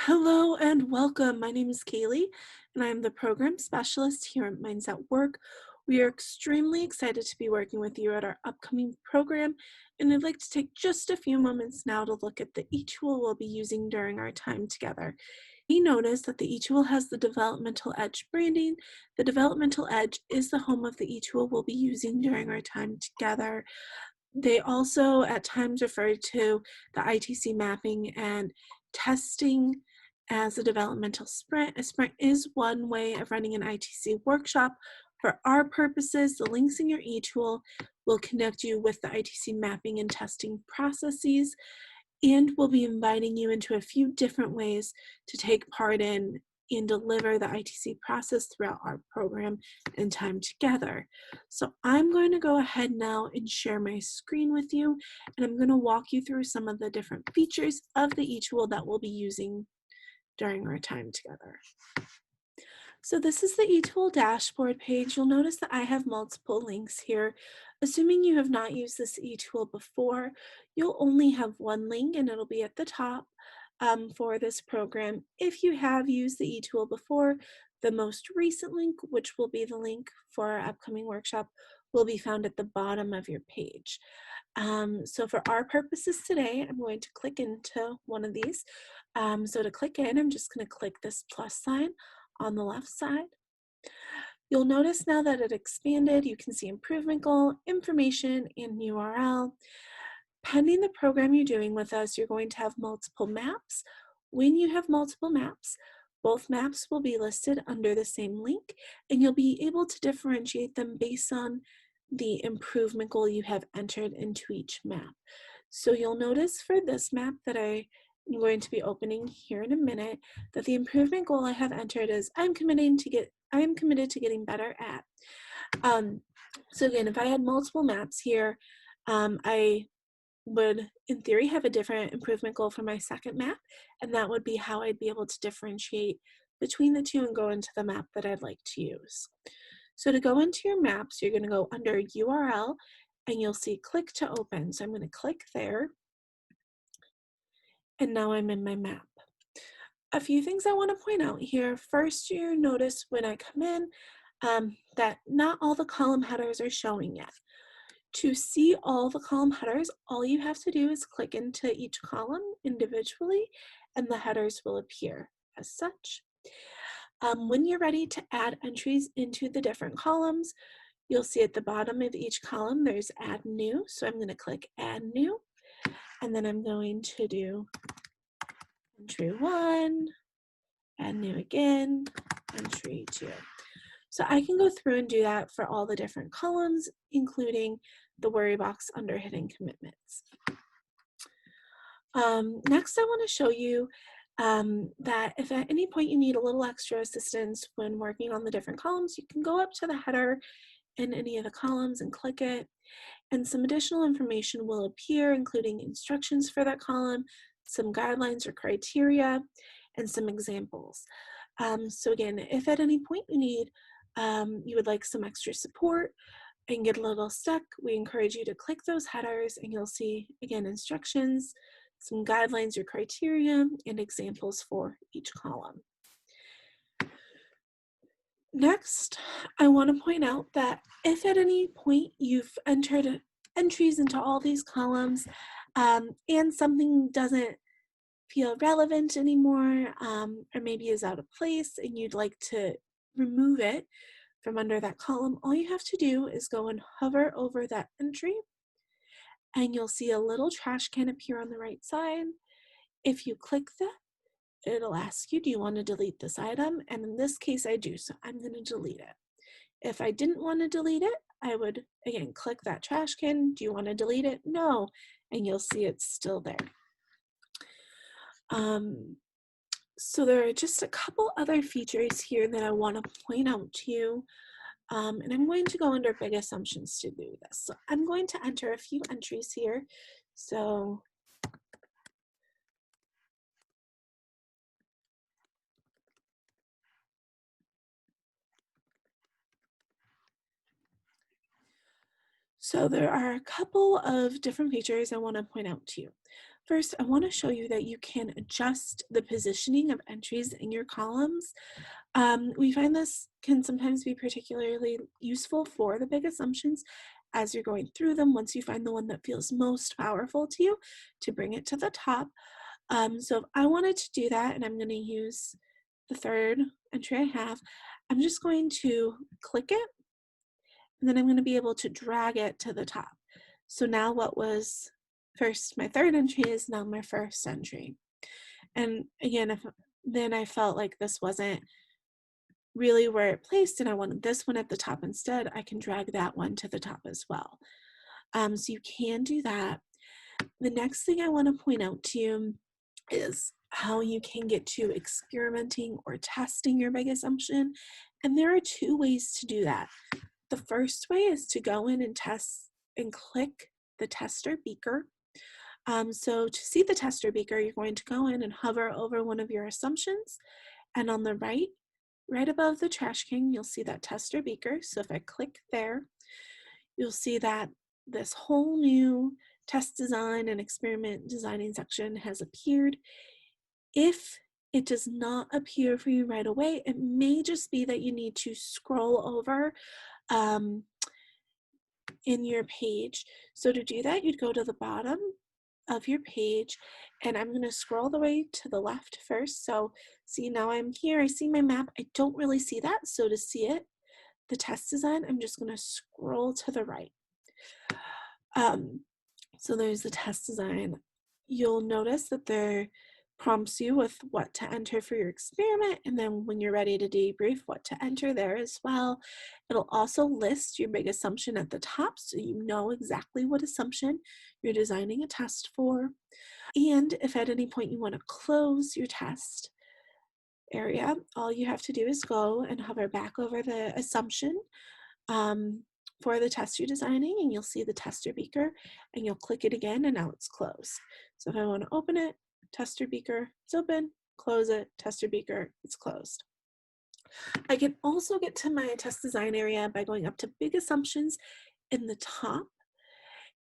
Hello and welcome. My name is Kaylee, and I'm the program specialist here at Minds at Work. We are extremely excited to be working with you at our upcoming program, and I'd like to take just a few moments now to look at the e-tool we'll be using during our time together. We notice that the e-tool has the Developmental Edge branding. The Developmental Edge is the home of the e-tool we'll be using during our time together. They also at times refer to the ITC mapping and testing as a developmental sprint. A sprint is one way of running an ITC workshop. For our purposes, the links in your e-tool will connect you with the ITC mapping and testing processes, and we'll be inviting you into a few different ways to take part in and deliver the ITC process throughout our program and time together. So I'm going to go ahead now and share my screen with you, and I'm going to walk you through some of the different features of the e-tool that we'll be using during our time together. So this is the e-tool dashboard page. You'll notice that I have multiple links here. Assuming you have not used this e-tool before, you'll only have one link and it'll be at the top for this program. If you have used the e-tool before, the most recent link, which will be the link for our upcoming workshop, will be found at the bottom of your page. So for our purposes today, I'm going to click into one of these. So to click in, I'm just going to click this plus sign on the left side. You'll notice now that it expanded. You can see improvement goal, information, and URL. Pending the program you're doing with us, you're going to have multiple maps. When you have multiple maps, both maps will be listed under the same link, and you'll be able to differentiate them based on the improvement goal you have entered into each map. So you'll notice for this map that I'm going to be opening here in a minute that the improvement goal I have entered is I am committed to getting better at. So again, if I had multiple maps here, I would in theory have a different improvement goal for my second map, and that would be how I'd be able to differentiate between the two and go into the map that I'd like to use. So to go into your maps, you're going to go under URL and you'll see click to open. So I'm going to click there, and now I'm in my map. A few things I want to point out here. First, you notice when I come in that not all the column headers are showing yet. To see all the column headers, all you have to do is click into each column individually and the headers will appear as such. When you're ready to add entries into the different columns, you'll see at the bottom of each column there's add new. So I'm going to click add new, and then I'm going to do entry 1, add new again, entry 2. So I can go through and do that for all the different columns, including the worry box under hidden commitments. Next, I want to show you that if at any point you need a little extra assistance when working on the different columns, you can go up to the header in any of the columns and click it, and some additional information will appear, including instructions for that column, some guidelines or criteria, and some examples. So again, if at any point you would like some extra support and get a little stuck, we encourage you to click those headers and you'll see, again, instructions, some guidelines or criteria, and examples for each column. Next, I want to point out that if at any point you've entered entries into all these columns and something doesn't feel relevant anymore, or maybe is out of place and you'd like to remove it from under that column, all you have to do is go and hover over that entry and you'll see a little trash can appear on the right side. If you click that, it'll ask you, do you want to delete this item? And in this case, I do, so I'm going to delete it. If I didn't want to delete it, I would, again, click that trash can. Do you want to delete it? No. And you'll see it's still there. So there are just a couple other features here that I want to point out to you. And I'm going to go under big assumptions to do this. So I'm going to enter a few entries here. So there are a couple of different features I want to point out to you. First, I want to show you that you can adjust the positioning of entries in your columns. We find this can sometimes be particularly useful for the big assumptions as you're going through them. Once you find the one that feels most powerful to you, to bring it to the top. So if I wanted to do that, and I'm going to use the third entry I have, I'm just going to click it, and then I'm going to be able to drag it to the top. So now what was first my third entry is now my first entry. And again, if then I felt like this wasn't really where it placed and I wanted this one at the top instead, I can drag that one to the top as well. So you can do that. The next thing I want to point out to you is how you can get to experimenting or testing your big assumption. And there are two ways to do that. The first way is to go in and test and click the tester beaker. So to see the tester beaker, you're going to go in and hover over one of your assumptions, and on the right above the trash can, you'll see that tester beaker. So if I click there, you'll see that this whole new test design and experiment designing section has appeared. If it does not appear for you right away, it may just be that you need to scroll over in your page. So to do that, you'd go to the bottom of your page, and I'm going to scroll the way to the left first. So see, now I'm here, I see my map. I don't really see that. So to see it, the test design, I'm just going to scroll to the right. So there's the test design. You'll notice that there prompts you with what to enter for your experiment, and then when you're ready to debrief, what to enter there as well. It'll also list your big assumption at the top, so you know exactly what assumption you're designing a test for. And if at any point you want to close your test area, all you have to do is go and hover back over the assumption for the test you're designing, and you'll see the tester beaker, and you'll click it again, and now it's closed. So if I want to open it, tester beaker, it's open, close it, tester beaker, it's closed. I can also get to my test design area by going up to big assumptions in the top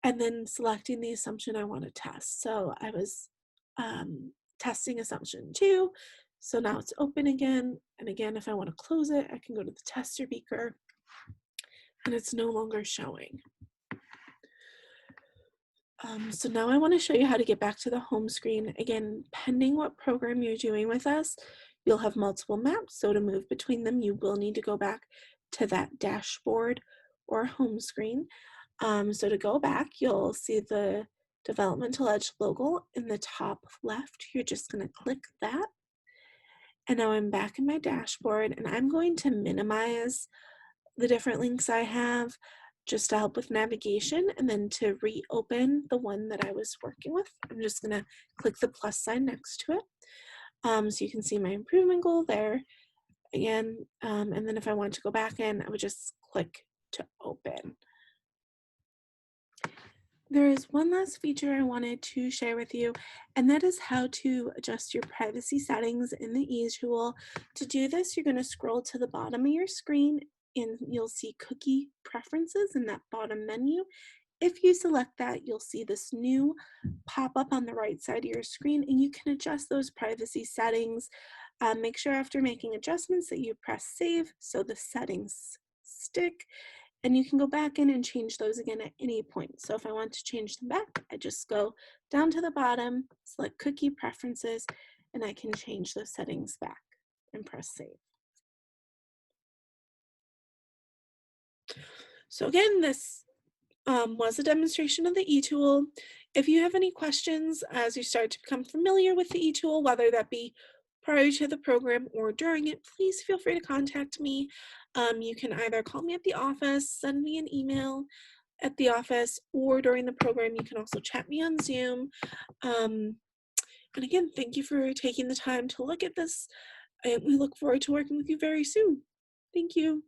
and then selecting the assumption I want to test. So I was testing assumption 2, so now it's open again, and again, if I want to close it, I can go to the tester beaker, and it's no longer showing. So now I want to show you how to get back to the home screen. Again, pending what program you're doing with us, you'll have multiple maps, so to move between them, you will need to go back to that dashboard or home screen. So to go back, you'll see the Developmental Edge logo in the top left. You're just going to click that. And now I'm back in my dashboard, and I'm going to minimize the different links I have just to help with navigation, and then to reopen the one that I was working with, I'm just going to click the plus sign next to it. So you can see my improvement goal there again, and then if I want to go back in, I would just click to open. There is one last feature I wanted to share with you, and that is how to adjust your privacy settings in the eTool. To do this, you're going to scroll to the bottom of your screen, and you'll see cookie preferences in that bottom menu. If you select that, you'll see this new pop-up on the right side of your screen, and you can adjust those privacy settings. Make sure after making adjustments that you press save so the settings stick, and you can go back in and change those again at any point. So if I want to change them back, I just go down to the bottom, select cookie preferences, and I can change those settings back and press save. So again, this was a demonstration of the eTool. If you have any questions as you start to become familiar with the eTool, whether that be prior to the program or during it, please feel free to contact me. You can either call me at the office, send me an email at the office, or during the program, you can also chat me on Zoom. And again, thank you for taking the time to look at this. And we look forward to working with you very soon. Thank you.